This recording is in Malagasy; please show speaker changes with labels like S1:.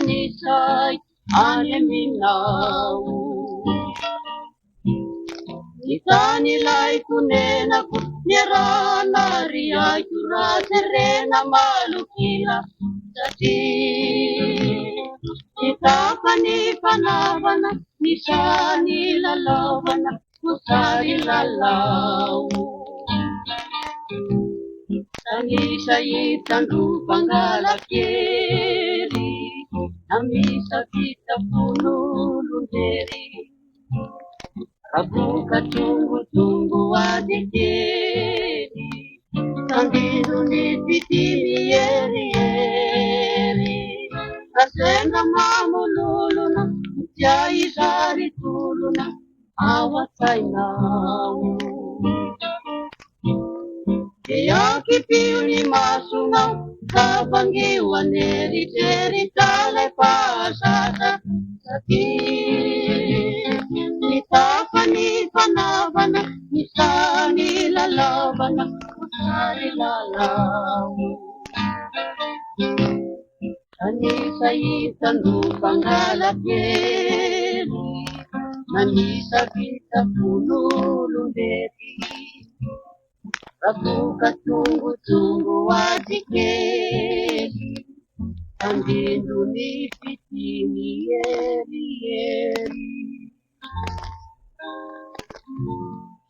S1: nisay animinau. Itanilay kunena kunyarana riyay tura serena malukila jadi itakani panavana nisani lalawana kusari lalau. Tanisa itandu panggalakiri namisa kita punulunderi Abuka tunggu adikiri Kandidu nititini yeri Kasenga mamululuna Jai sari tuluna Awatai nau Yaki piuni masuna Kabangi waneri Jeri talai pasada Sati Itakani panavana Nisani lalavana Kusari lalau Anisa itandu pangalakeri Nanisa kita punulunderi Aku katunggu-tunggu adikeri Andindu nipitini yeri